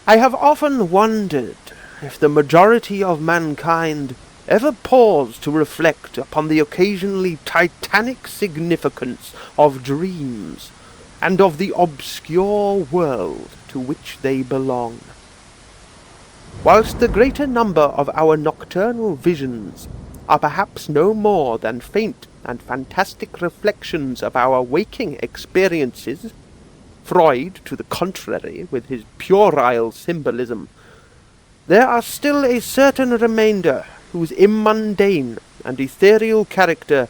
I have often wondered if the majority of mankind ever pause to reflect upon the occasionally titanic significance of dreams and of the obscure world to which they belong. Whilst the greater number of our nocturnal visions are perhaps no more than faint and fantastic reflections of our waking experiences, Freud, to the contrary, with his puerile symbolism, there are still a certain remainder whose immundane and ethereal character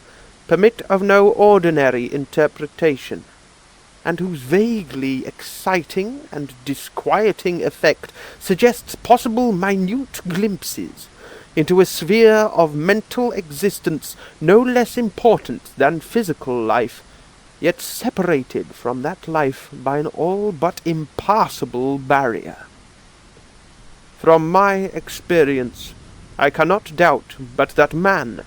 permit of no ordinary interpretation, and whose vaguely exciting and disquieting effect suggests possible minute glimpses into a sphere of mental existence no less important than physical life, yet separated from that life by an all but impassable barrier. From my experience, I cannot doubt but that man,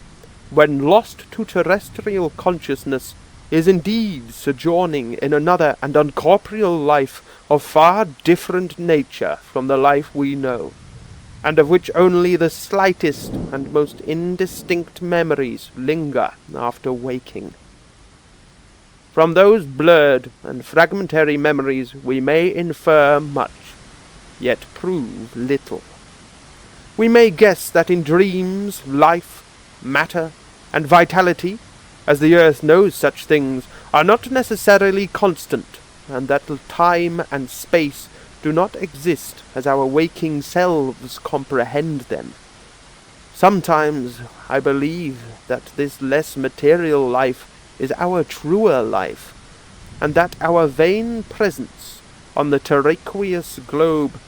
when lost to terrestrial consciousness, is indeed sojourning in another and uncorporeal life of far different nature from the life we know, and of which only the slightest and most indistinct memories linger after waking. From those blurred and fragmentary memories we may infer much, yet prove little. We may guess that in dreams, life, matter, and vitality, as the earth knows such things, are not necessarily constant, and that time and space do not exist as our waking selves comprehend them. Sometimes I believe that this less material life is our truer life, and that our vain presence on the terraqueous globe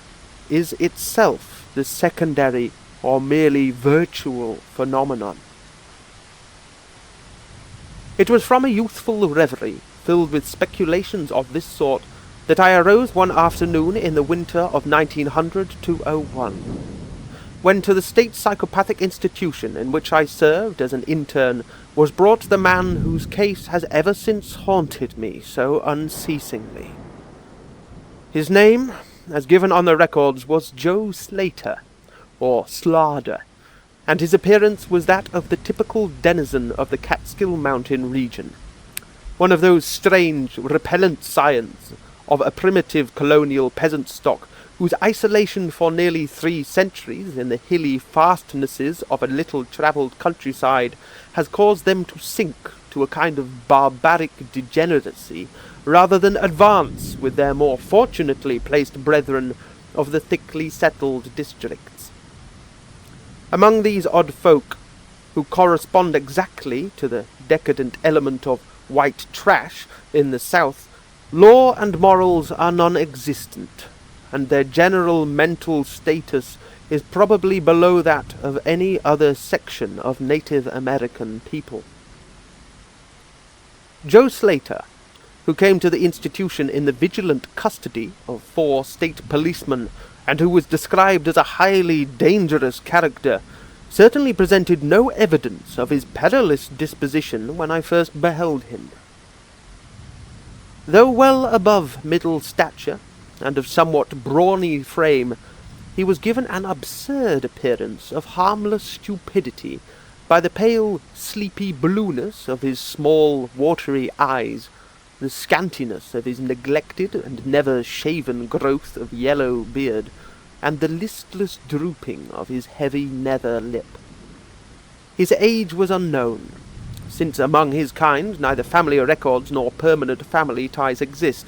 is itself the secondary or merely virtual phenomenon. It was from a youthful reverie, filled with speculations of this sort, that I arose one afternoon in the winter of 1900-01, when to the State Psychopathic Institution in which I served as an intern was brought the man whose case has ever since haunted me so unceasingly. His name, as given on the records, was Joe Slater, or Slarder, and his appearance was that of the typical denizen of the Catskill Mountain region, one of those strange, repellent scions of a primitive colonial peasant stock whose isolation for nearly 3 centuries in the hilly fastnesses of a little-travelled countryside has caused them to sink to a kind of barbaric degeneracy rather than advance with their more fortunately placed brethren of the thickly settled districts. Among these odd folk, who correspond exactly to the decadent element of white trash in the South, law and morals are non-existent, and their general mental status is probably below that of any other section of Native American people. Joe Slater, who came to the institution in the vigilant custody of 4 state policemen, and who was described as a highly dangerous character, certainly presented no evidence of his perilous disposition when I first beheld him. Though well above middle stature, and of somewhat brawny frame, he was given an absurd appearance of harmless stupidity by the pale, sleepy blueness of his small, watery eyes, the scantiness of his neglected and never-shaven growth of yellow beard, and the listless drooping of his heavy nether lip. His age was unknown, since among his kind neither family records nor permanent family ties exist,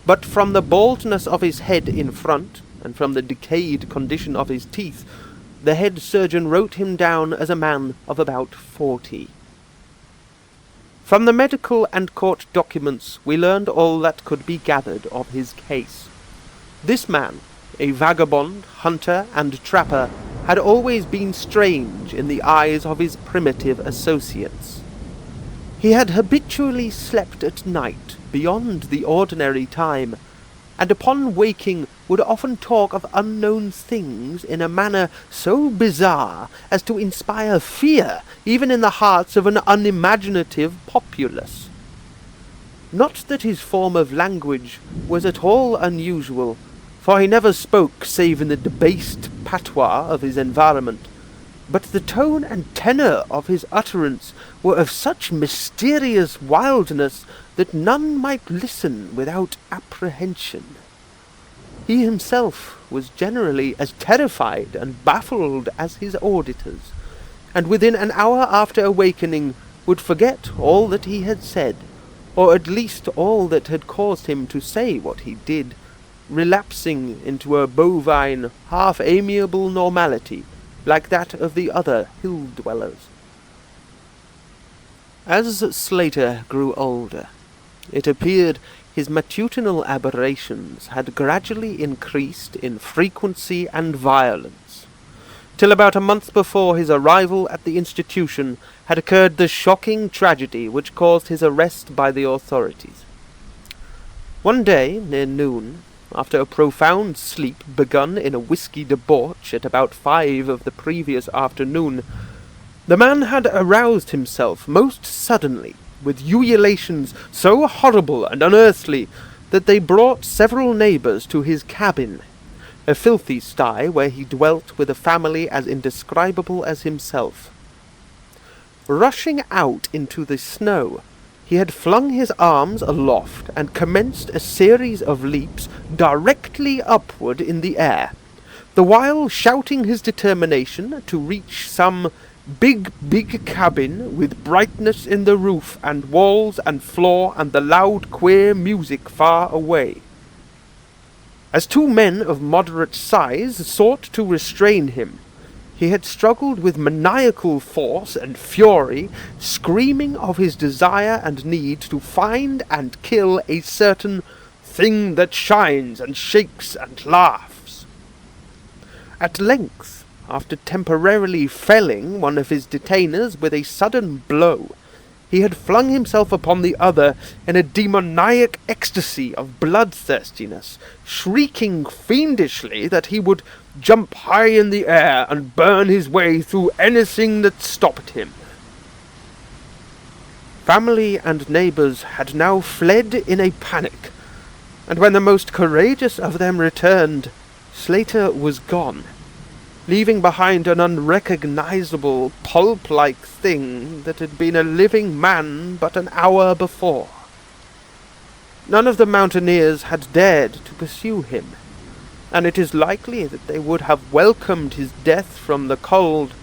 but from the baldness of his head in front, and from the decayed condition of his teeth, the head surgeon wrote him down as a man of about 40. From the medical and court documents we learned all that could be gathered of his case. This man, a vagabond, hunter, and trapper, had always been strange in the eyes of his primitive associates. He had habitually slept at night beyond the ordinary time, and upon waking would often talk of unknown things in a manner so bizarre as to inspire fear even in the hearts of an unimaginative populace. Not that his form of language was at all unusual, for he never spoke save in the debased patois of his environment, but the tone and tenor of his utterance were of such mysterious wildness that none might listen without apprehension. He himself was generally as terrified and baffled as his auditors, and within an hour after awakening would forget all that he had said, or at least all that had caused him to say what he did, relapsing into a bovine, half-amiable normality, like that of the other hill-dwellers. As Slater grew older, it appeared his matutinal aberrations had gradually increased in frequency and violence, till about a month before his arrival at the institution had occurred the shocking tragedy which caused his arrest by the authorities. One day, near noon, after a profound sleep begun in a whiskey debauch at about 5 of the previous afternoon, the man had aroused himself most suddenly, with ululations so horrible and unearthly that they brought several neighbours to his cabin, a filthy sty where he dwelt with a family as indescribable as himself. Rushing out into the snow, he had flung his arms aloft and commenced a series of leaps directly upward in the air, the while shouting his determination to reach some big cabin with brightness in the roof and walls and floor and the loud queer music far away. As 2 men of moderate size sought to restrain him, he had struggled with maniacal force and fury, screaming of his desire and need to find and kill a certain thing that shines and shakes and laughs. At length, after temporarily felling one of his detainers with a sudden blow, he had flung himself upon the other in a demoniac ecstasy of bloodthirstiness, shrieking fiendishly that he would jump high in the air and burn his way through anything that stopped him. Family and neighbours had now fled in a panic, and when the most courageous of them returned, Slater was gone, leaving behind an unrecognizable, pulp-like thing that had been a living man but an hour before. None of the mountaineers had dared to pursue him, and it is likely that they would have welcomed his death from the cold,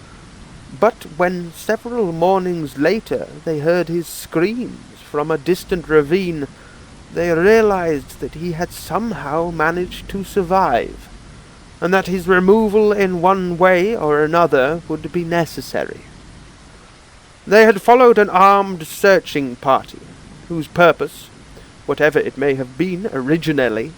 but when several mornings later they heard his screams from a distant ravine, they realized that he had somehow managed to survive, and that his removal in one way or another would be necessary. They had followed an armed searching party, whose purpose, whatever it may have been originally,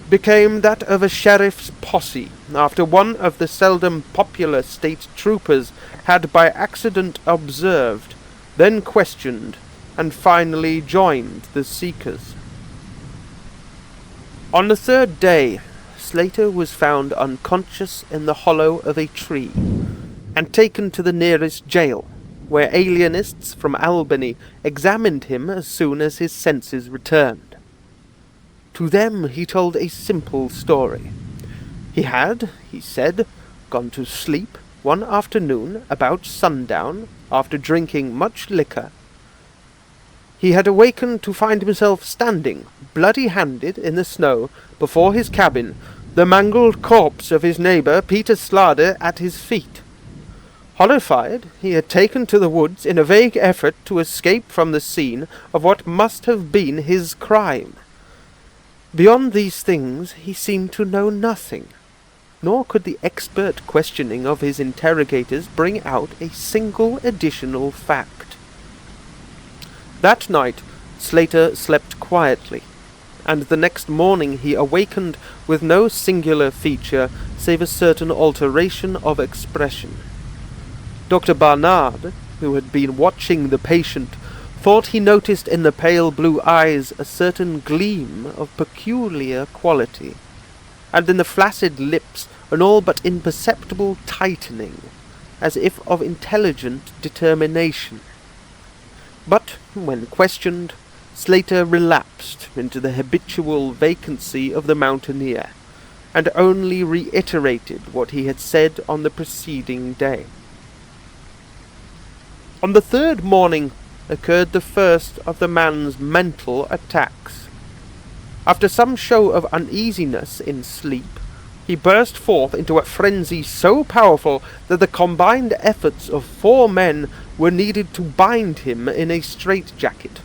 became that of a sheriff's posse after one of the seldom popular state troopers had by accident observed, then questioned, and finally joined the seekers. On the 3rd day, Slater was found unconscious in the hollow of a tree, and taken to the nearest jail, where alienists from Albany examined him as soon as his senses returned. To them he told a simple story. He had, he said, gone to sleep one afternoon about sundown after drinking much liquor. He had awakened to find himself standing, bloody-handed, in the snow before his cabin, the mangled corpse of his neighbour Peter Slade at his feet. Horrified, he had taken to the woods in a vague effort to escape from the scene of what must have been his crime. Beyond these things he seemed to know nothing, nor could the expert questioning of his interrogators bring out a single additional fact. That night Slater slept quietly, and the next morning he awakened with no singular feature save a certain alteration of expression. Dr. Barnard, who had been watching the patient, thought he noticed in the pale blue eyes a certain gleam of peculiar quality, and in the flaccid lips an all but imperceptible tightening, as if of intelligent determination. But, when questioned, Slater relapsed into the habitual vacancy of the mountaineer, and only reiterated what he had said on the preceding day. On the third morning occurred the first of the man's mental attacks. After some show of uneasiness in sleep, he burst forth into a frenzy so powerful that the combined efforts of 4 men were needed to bind him in a straitjacket.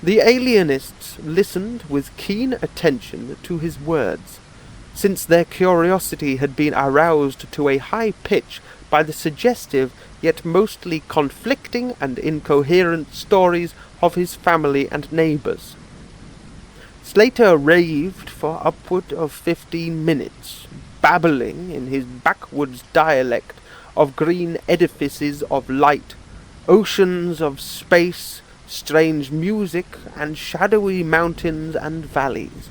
The alienists listened with keen attention to his words, since their curiosity had been aroused to a high pitch by the suggestive yet mostly conflicting and incoherent stories of his family and neighbours. Slater raved for upward of 15 minutes, babbling in his backwoods dialect of green edifices of light, oceans of space, strange music, and shadowy mountains and valleys.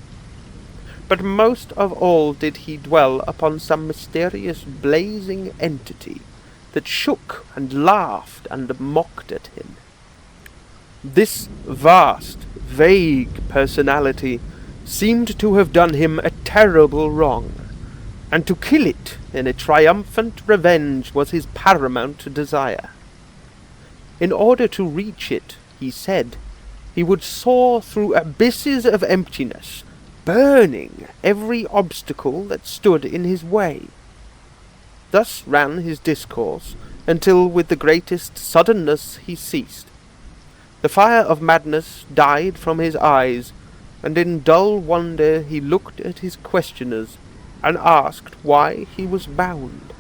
But most of all did he dwell upon some mysterious blazing entity that shook and laughed and mocked at him. This vast, vague personality seemed to have done him a terrible wrong, and to kill it in a triumphant revenge was his paramount desire. In order to reach it, he said, he would soar through abysses of emptiness, burning every obstacle that stood in his way. Thus ran his discourse, until with the greatest suddenness he ceased. The fire of madness died from his eyes, and in dull wonder he looked at his questioners, and asked why he was bound.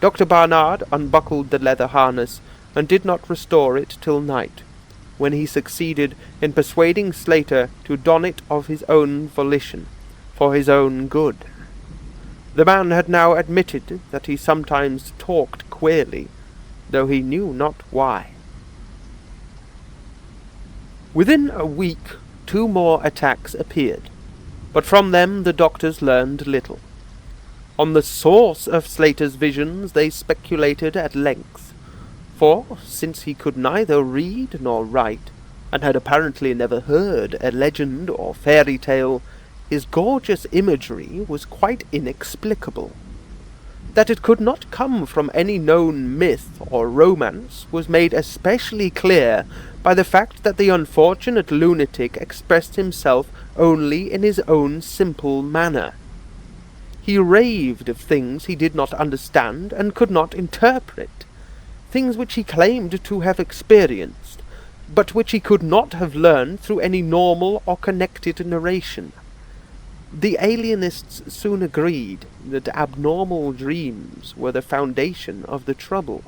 Dr. Barnard unbuckled the leather harness, and did not restore it till night, when he succeeded in persuading Slater to don it of his own volition, for his own good. The man had now admitted that he sometimes talked queerly, though he knew not why. Within a week 2 more attacks appeared, but from them the doctors learned little. On the source of Slater's visions they speculated at length, for, since he could neither read nor write, and had apparently never heard a legend or fairy tale, his gorgeous imagery was quite inexplicable. That it could not come from any known myth or romance was made especially clear by the fact that the unfortunate lunatic expressed himself only in his own simple manner. He raved of things he did not understand and could not interpret, things which he claimed to have experienced, but which he could not have learned through any normal or connected narration. The alienists soon agreed that abnormal dreams were the foundation of the trouble.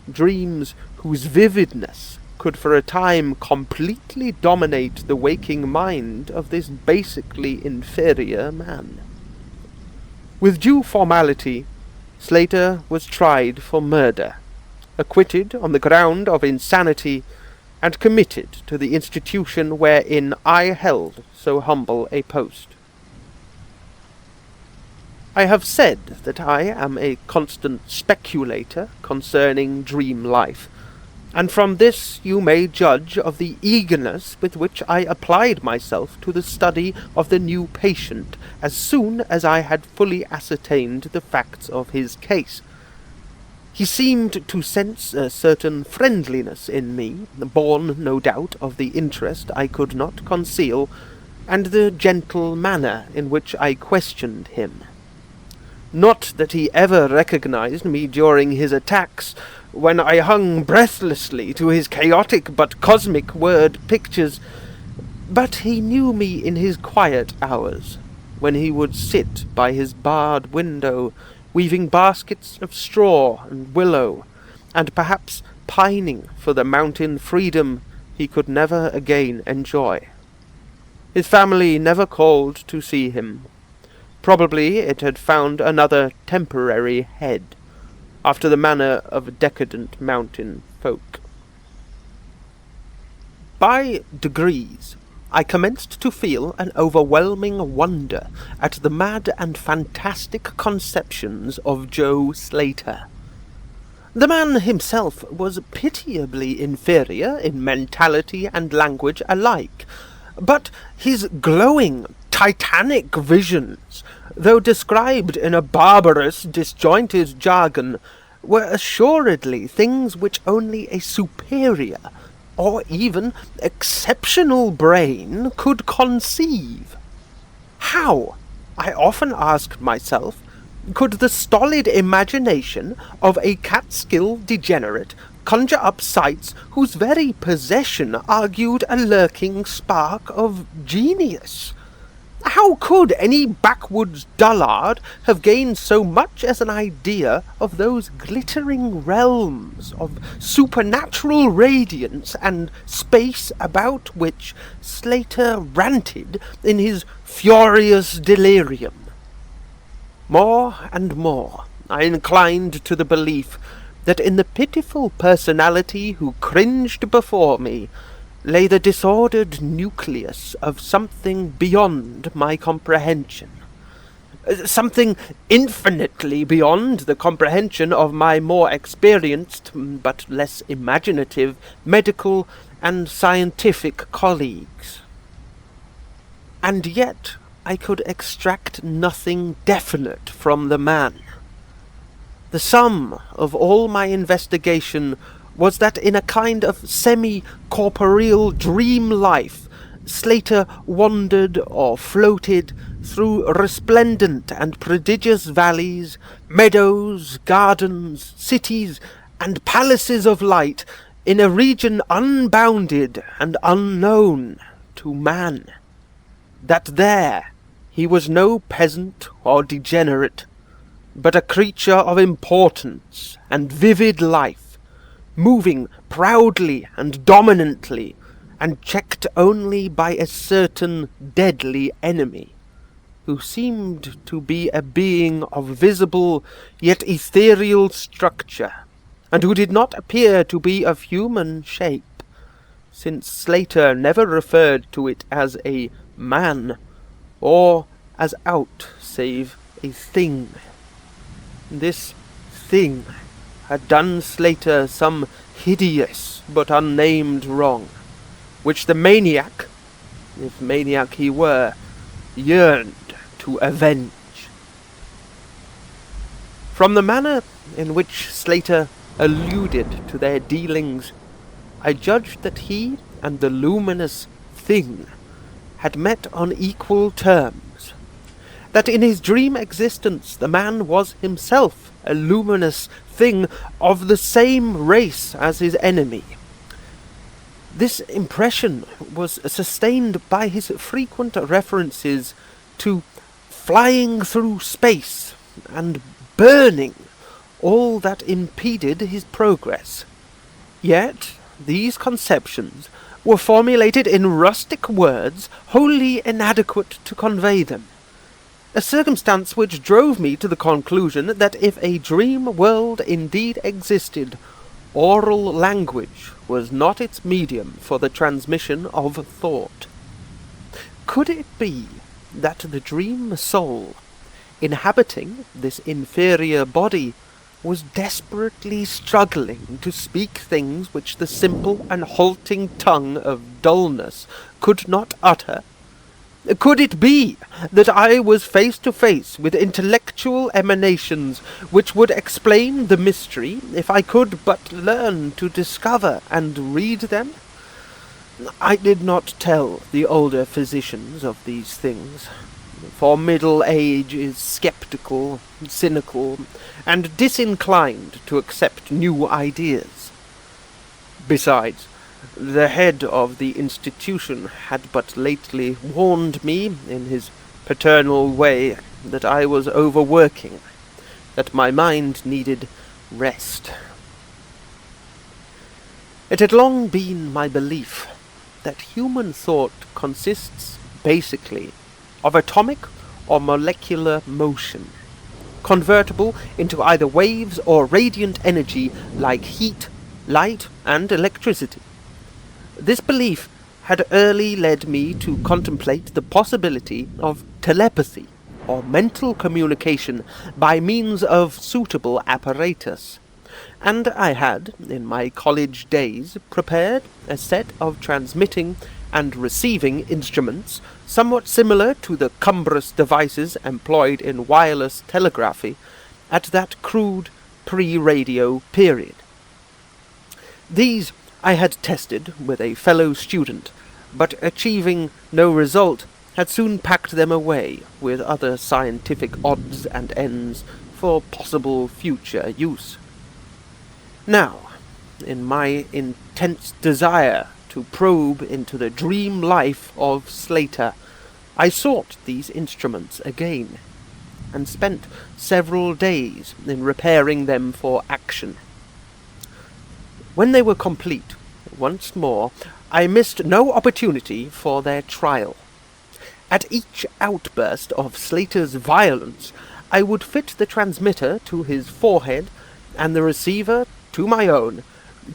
Dreams whose vividness could for a time completely dominate the waking mind of this basically inferior man. With due formality, Slater was tried for murder, acquitted on the ground of insanity, and committed to the institution wherein I held so humble a post. I have said that I am a constant speculator concerning dream life, and from this you may judge of the eagerness with which I applied myself to the study of the new patient as soon as I had fully ascertained the facts of his case. He seemed to sense a certain friendliness in me, born, no doubt, of the interest I could not conceal, and the gentle manner in which I questioned him. Not that he ever recognized me during his attacks, when I hung breathlessly to his chaotic but cosmic word pictures, but he knew me in his quiet hours, when he would sit by his barred window, weaving baskets of straw and willow, and perhaps pining for the mountain freedom he could never again enjoy. His family never called to see him. Probably it had found another temporary head, after the manner of decadent mountain folk. By degrees, I commenced to feel an overwhelming wonder at the mad and fantastic conceptions of Joe Slater. The man himself was pitiably inferior in mentality and language alike, but his glowing, titanic visions, though described in a barbarous, disjointed jargon, were assuredly things which only a superior, or even exceptional brain could conceive. How, I often asked myself, could the stolid imagination of a Catskill degenerate conjure up sights whose very possession argued a lurking spark of genius? How could any backwoods dullard have gained so much as an idea of those glittering realms of supernatural radiance and space about which Slater ranted in his furious delirium? More and more I inclined to the belief that in the pitiful personality who cringed before me lay the disordered nucleus of something beyond my comprehension. Something infinitely beyond the comprehension of my more experienced, but less imaginative, medical and scientific colleagues. And yet I could extract nothing definite from the man. The sum of all my investigation was that in a kind of semi-corporeal dream life, Slater wandered or floated through resplendent and prodigious valleys, meadows, gardens, cities, and palaces of light in a region unbounded and unknown to man. That there he was no peasant or degenerate, but a creature of importance and vivid life, moving proudly and dominantly, and checked only by a certain deadly enemy, who seemed to be a being of visible yet ethereal structure, and who did not appear to be of human shape, since Slater never referred to it as a man, or as aught save a thing. This thing had done Slater some hideous but unnamed wrong, which the maniac, if maniac he were, yearned to avenge. From the manner in which Slater alluded to their dealings, I judged that he and the luminous thing had met on equal terms, that in his dream existence the man was himself a luminous thing of the same race as his enemy. This impression was sustained by his frequent references to flying through space and burning all that impeded his progress. Yet these conceptions were formulated in rustic words wholly inadequate to convey them, a circumstance which drove me to the conclusion that if a dream world indeed existed, oral language was not its medium for the transmission of thought. Could it be that the dream soul, inhabiting this inferior body, was desperately struggling to speak things which the simple and halting tongue of dullness could not utter? Could it be that I was face to face with intellectual emanations which would explain the mystery if I could but learn to discover and read them? I did not tell the older physicians of these things, for middle age is sceptical, cynical, and disinclined to accept new ideas. Besides, the head of the institution had but lately warned me, in his paternal way, that I was overworking, that my mind needed rest. It had long been my belief that human thought consists basically of atomic or molecular motion, convertible into either waves or radiant energy like heat, light, and electricity. This belief had early led me to contemplate the possibility of telepathy, or mental communication by means of suitable apparatus, and I had, in my college days, prepared a set of transmitting and receiving instruments somewhat similar to the cumbrous devices employed in wireless telegraphy at that crude pre-radio period. These I had tested with a fellow student, but achieving no result, had soon packed them away with other scientific odds and ends for possible future use. Now, in my intense desire to probe into the dream life of Slater, I sought these instruments again, and spent several days in repairing them for action. When they were complete, once more, I missed no opportunity for their trial. At each outburst of Slater's violence, I would fit the transmitter to his forehead and the receiver to my own,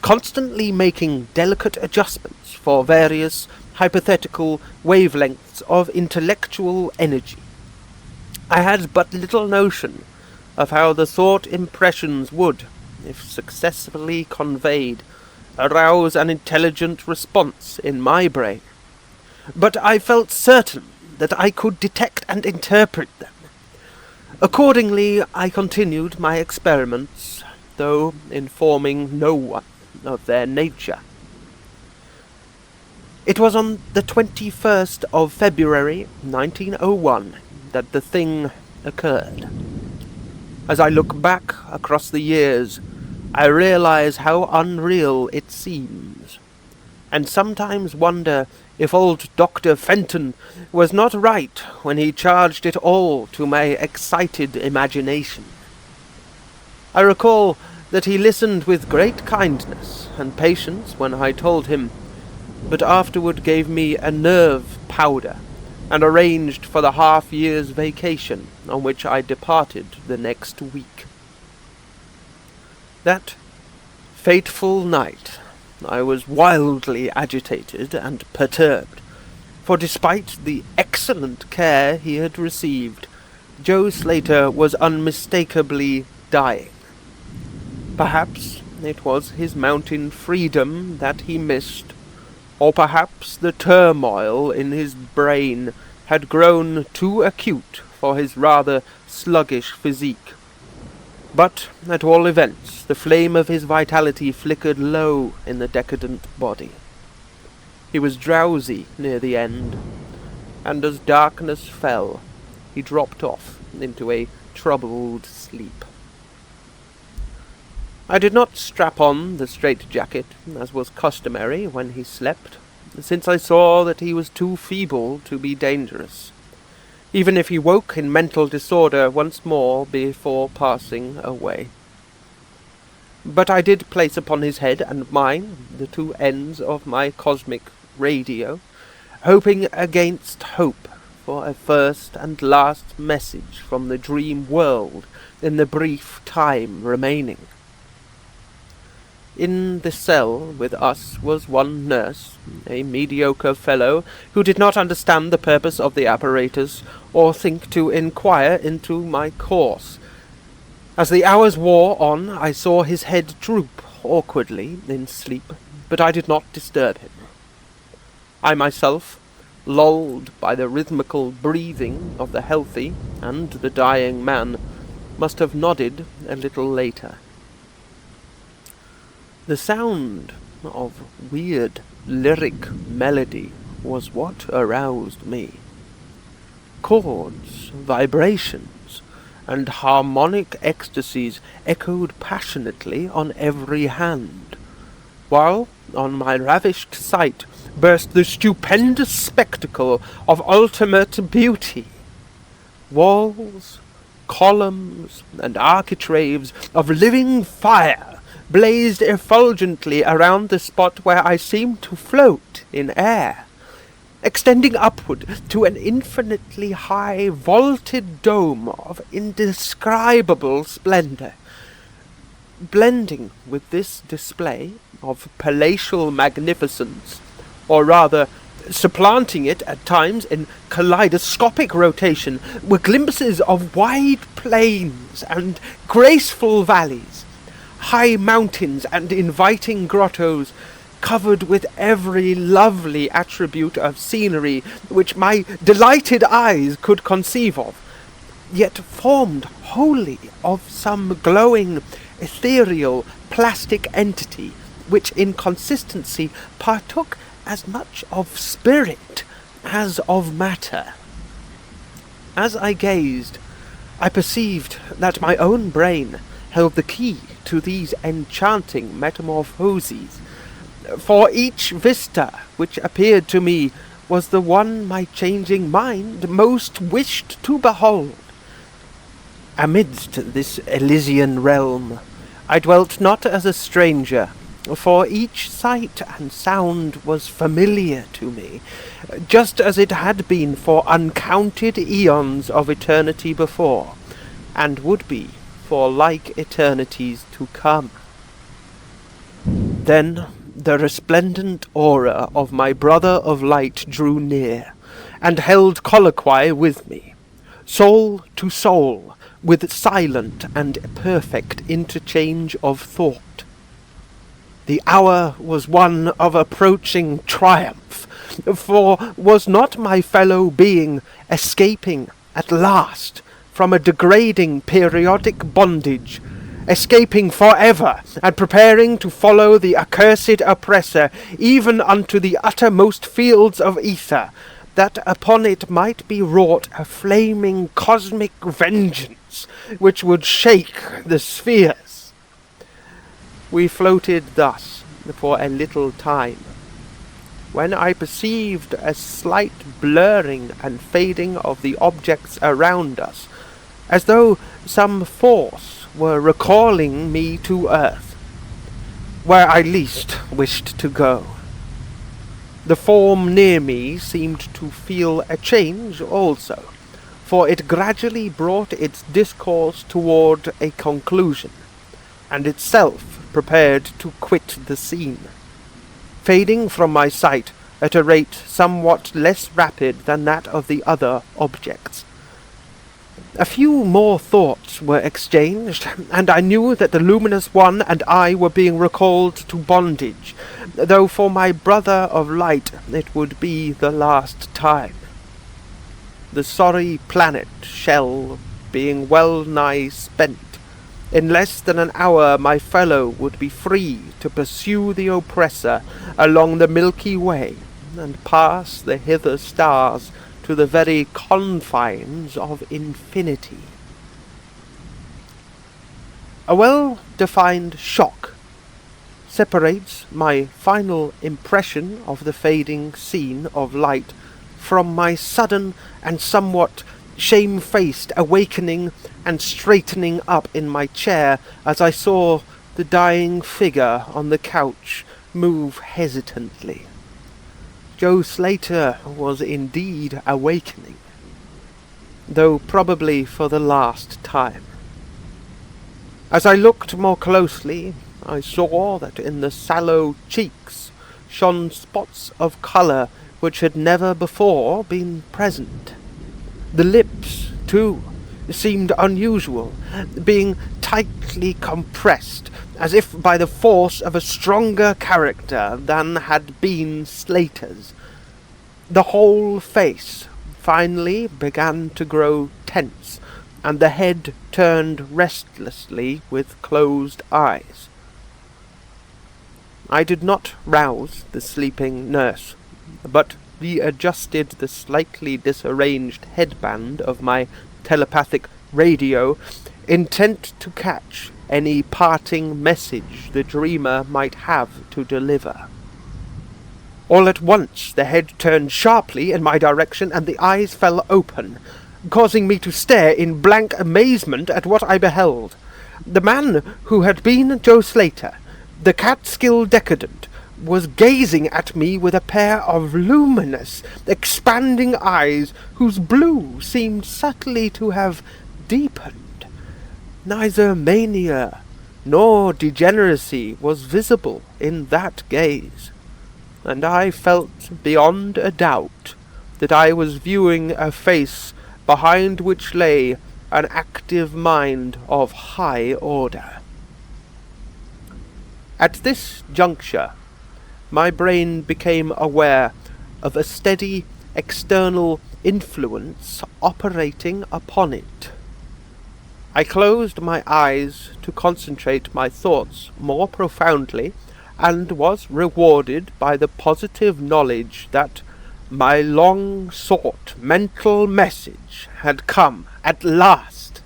constantly making delicate adjustments for various hypothetical wavelengths of intellectual energy. I had but little notion of how the thought impressions would, if successfully conveyed, arouse an intelligent response in my brain. But I felt certain that I could detect and interpret them. Accordingly, I continued my experiments, though informing no one of their nature. It was on the 21st of February, 1901, that the thing occurred. As I look back across the years, I realize how unreal it seems, and sometimes wonder if old Dr. Fenton was not right when he charged it all to my excited imagination. I recall that he listened with great kindness and patience when I told him, but afterward gave me a nerve powder and arranged for the half-year's vacation on which I departed the next week. That fateful night I was wildly agitated and perturbed, for despite the excellent care he had received, Joe Slater was unmistakably dying. Perhaps it was his mountain freedom that he missed, or perhaps the turmoil in his brain had grown too acute for his rather sluggish physique. But, at all events, the flame of his vitality flickered low in the decadent body. He was drowsy near the end, and as darkness fell, he dropped off into a troubled sleep. I did not strap on the straitjacket, as was customary when he slept, since I saw that he was too feeble to be dangerous, even if he woke in mental disorder once more before passing away. But I did place upon his head and mine the two ends of my cosmic radio, hoping against hope for a first and last message from the dream world in the brief time remaining. In the cell with us was one nurse, a mediocre fellow who did not understand the purpose of the apparatus or think to inquire into my course. As the hours wore on, I saw his head droop awkwardly in sleep, but I did not disturb him. I myself, lulled by the rhythmical breathing of the healthy and the dying man, must have nodded a little later. The sound of weird lyric melody was what aroused me. Chords, vibrations, and harmonic ecstasies echoed passionately on every hand, while on my ravished sight burst the stupendous spectacle of ultimate beauty. Walls, columns, and architraves of living fire blazed effulgently around the spot where I seemed to float in air, extending upward to an infinitely high vaulted dome of indescribable splendor. Blending with this display of palatial magnificence, or rather supplanting it at times in kaleidoscopic rotation, were glimpses of wide plains and graceful valleys, high mountains and inviting grottos, covered with every lovely attribute of scenery which my delighted eyes could conceive of, yet formed wholly of some glowing, ethereal, plastic entity, which in consistency partook as much of spirit as of matter. As I gazed, I perceived that my own brain held the key to these enchanting metamorphoses, for each vista which appeared to me was the one my changing mind most wished to behold. Amidst this Elysian realm, I dwelt not as a stranger, for each sight and sound was familiar to me, just as it had been for uncounted eons of eternity before, and would be for like eternities to come. Then the resplendent aura of my brother of light drew near, and held colloquy with me, soul to soul, with silent and perfect interchange of thought. The hour was one of approaching triumph, for was not my fellow being escaping at last from a degrading periodic bondage, escaping forever, and preparing to follow the accursed oppressor even unto the uttermost fields of ether, that upon it might be wrought a flaming cosmic vengeance which would shake the spheres? We floated thus for a little time, when I perceived a slight blurring and fading of the objects around us, as though some force were recalling me to earth, where I least wished to go. The form near me seemed to feel a change also, for it gradually brought its discourse toward a conclusion, and itself prepared to quit the scene, fading from my sight at a rate somewhat less rapid than that of the other objects. A few more thoughts were exchanged, and I knew that the luminous one and I were being recalled to bondage, though for my brother of light it would be the last time. The sorry planet shell being well nigh spent, in less than an hour my fellow would be free to pursue the oppressor along the Milky Way, and pass the hither stars to the very confines of infinity. A well-defined shock separates my final impression of the fading scene of light from my sudden and somewhat shamefaced awakening and straightening up in my chair as I saw the dying figure on the couch move hesitantly. Joe Slater was indeed awakening, though probably for the last time. As I looked more closely, I saw that in the sallow cheeks shone spots of colour which had never before been present. The lips, too, seemed unusual, being tightly compressed, as if by the force of a stronger character than had been Slater's. The whole face finally began to grow tense, and the head turned restlessly with closed eyes. I did not rouse the sleeping nurse, but readjusted the slightly disarranged headband of my telepathic radio, intent to catch any parting message the dreamer might have to deliver. All at once the head turned sharply in my direction, and the eyes fell open, causing me to stare in blank amazement at what I beheld. The man who had been Joe Slater, the Catskill decadent, was gazing at me with a pair of luminous, expanding eyes whose blue seemed subtly to have deepened. Neither mania nor degeneracy was visible in that gaze, and I felt beyond a doubt that I was viewing a face behind which lay an active mind of high order. At this juncture, my brain became aware of a steady external influence operating upon it. I closed my eyes to concentrate my thoughts more profoundly, and was rewarded by the positive knowledge that my long-sought mental message had come at last.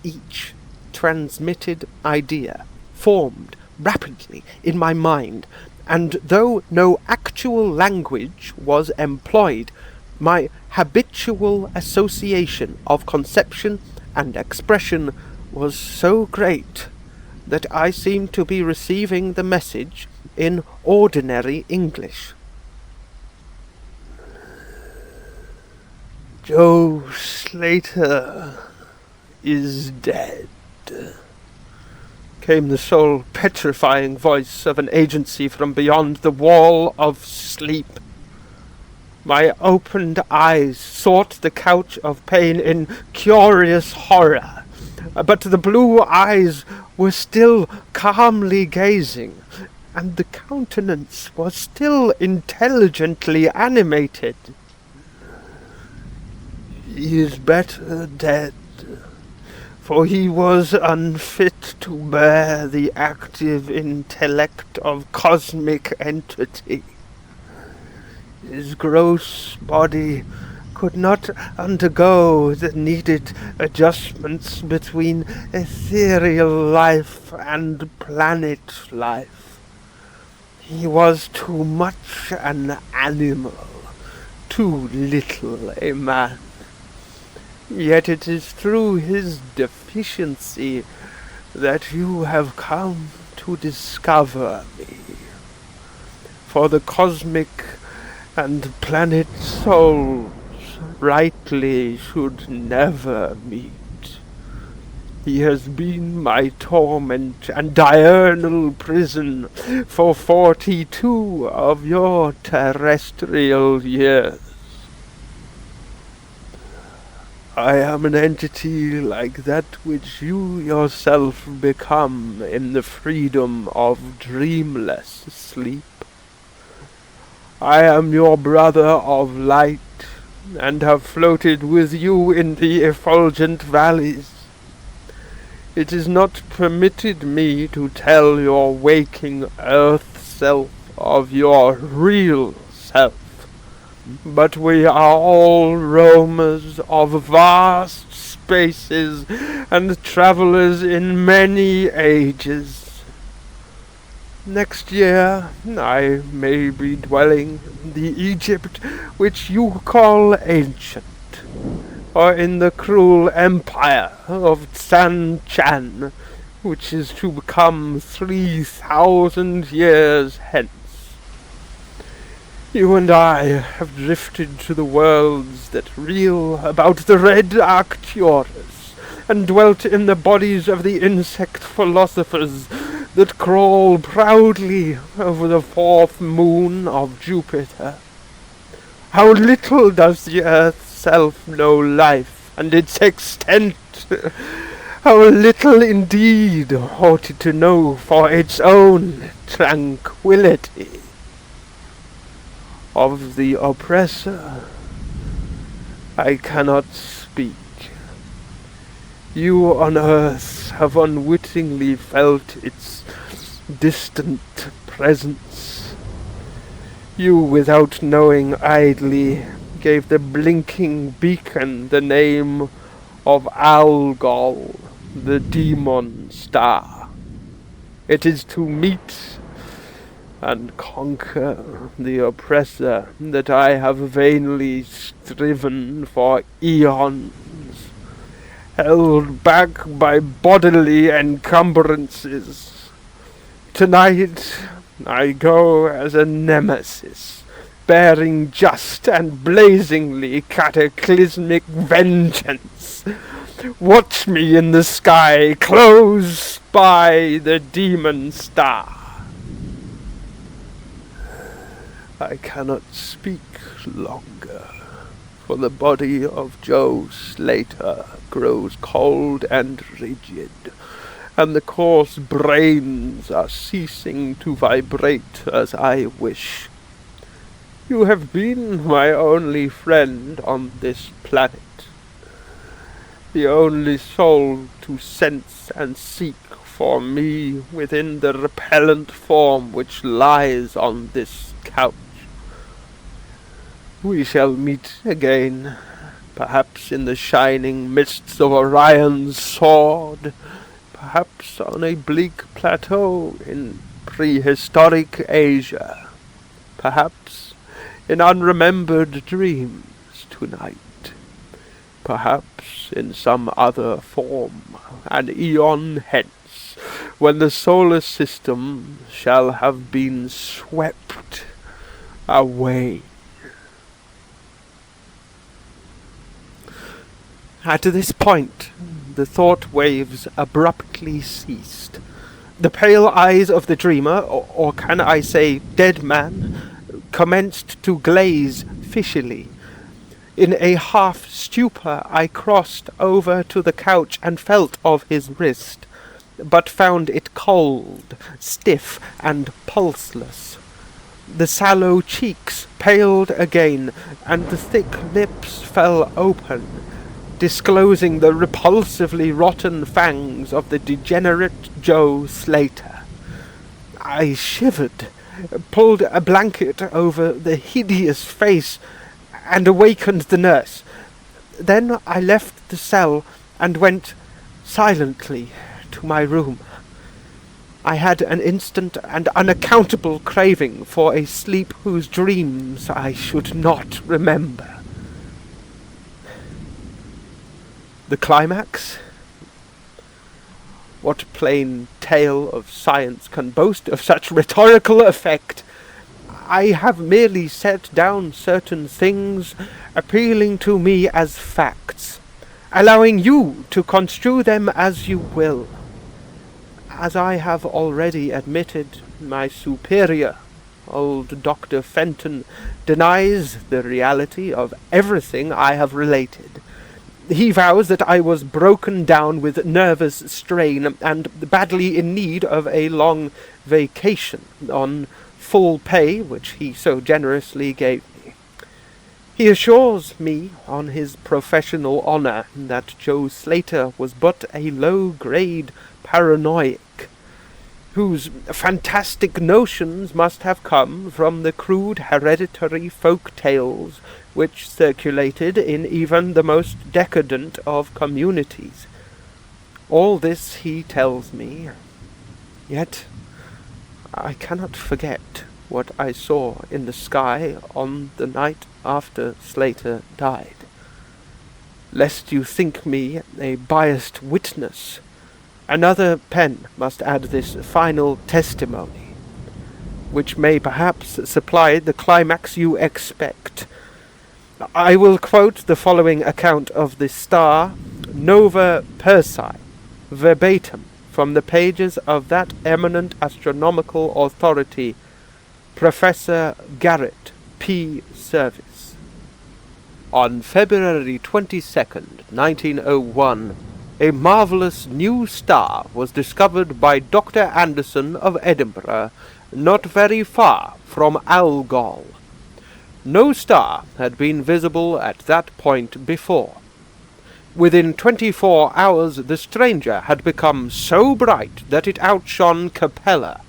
Each transmitted idea formed rapidly in my mind, and though no actual language was employed, my habitual association of conception and expression was so great that I seemed to be receiving the message in ordinary English. "Joe Slater is dead," came the soul-petrifying voice of an agency from beyond the wall of sleep. My opened eyes sought the couch of pain in curious horror, but the blue eyes were still calmly gazing, and the countenance was still intelligently animated. "He is better dead, for he was unfit to bear the active intellect of cosmic entity. His gross body could not undergo the needed adjustments between ethereal life and planet life. He was too much an animal, too little a man. Yet it is through his deficiency that you have come to discover me. For the cosmic and planet souls rightly should never meet. He has been my torment and diurnal prison for 42 of your terrestrial years. I am an entity like that which you yourself become in the freedom of dreamless sleep. I am your brother of light, and have floated with you in the effulgent valleys. It is not permitted me to tell your waking earth self of your real self, but we are all roamers of vast spaces and travellers in many ages. Next year I may be dwelling in the Egypt which you call ancient, or in the cruel empire of San Chan, which is to become 3,000 years hence. You and I have drifted to the worlds that reel about the red Arcturus, and dwelt in the bodies of the insect philosophers that crawl proudly over the fourth moon of Jupiter. How little does the earth self know life and its extent! How little indeed ought it to know for its own tranquillity! Of the oppressor I cannot speak. You on earth have unwittingly felt its distant presence. You, without knowing idly, gave the blinking beacon the name of Algol, the demon star. It is to meet and conquer the oppressor that I have vainly striven for eons, held back by bodily encumbrances. Tonight I go as a nemesis, bearing just and blazingly cataclysmic vengeance. Watch me in the sky, close by the demon star. I cannot speak longer, for the body of Joe Slater grows cold and rigid, and the coarse brains are ceasing to vibrate as I wish. You have been my only friend on this planet, the only soul to sense and seek for me within the repellent form which lies on this couch. We shall meet again, perhaps in the shining mists of Orion's sword, perhaps on a bleak plateau in prehistoric Asia, perhaps in unremembered dreams tonight, perhaps in some other form, an eon hence, when the solar system shall have been swept away. At this point, the thought waves abruptly ceased. The pale eyes of the dreamer, or can I say dead man, commenced to glaze fishily. In a half-stupor I crossed over to the couch and felt of his wrist, but found it cold, stiff, and pulseless. The sallow cheeks paled again, and the thick lips fell open, disclosing the repulsively rotten fangs of the degenerate Joe Slater. I shivered, pulled a blanket over the hideous face, and awakened the nurse. Then I left the cell and went silently to my room. I had an instant and unaccountable craving for a sleep whose dreams I should not remember. The climax? What plain tale of science can boast of such rhetorical effect? I have merely set down certain things, appealing to me as facts, allowing you to construe them as you will. As I have already admitted, my superior, old Dr. Fenton, denies the reality of everything I have related. He vows that I was broken down with nervous strain and badly in need of a long vacation on full pay, which he so generously gave me. He assures me, on his professional honor, that Joe Slater was but a low-grade paranoiac, whose fantastic notions must have come from the crude hereditary folk tales which circulated in even the most decadent of communities. All this he tells me, yet I cannot forget what I saw in the sky on the night after Slater died. Lest you think me a biased witness, another pen must add this final testimony, which may perhaps supply the climax you expect. I will quote the following account of the star Nova Persei, verbatim, from the pages of that eminent astronomical authority, Professor Garrett P. Service. On February 22nd, 1901, a marvelous new star was discovered by Dr. Anderson of Edinburgh, not very far from Algol. No star had been visible at that point before. Within 24 hours the stranger had become so bright that it outshone Capella.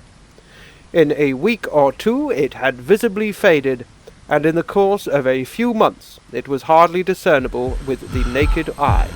In a week or two it had visibly faded, and in the course of a few months it was hardly discernible with the naked eye.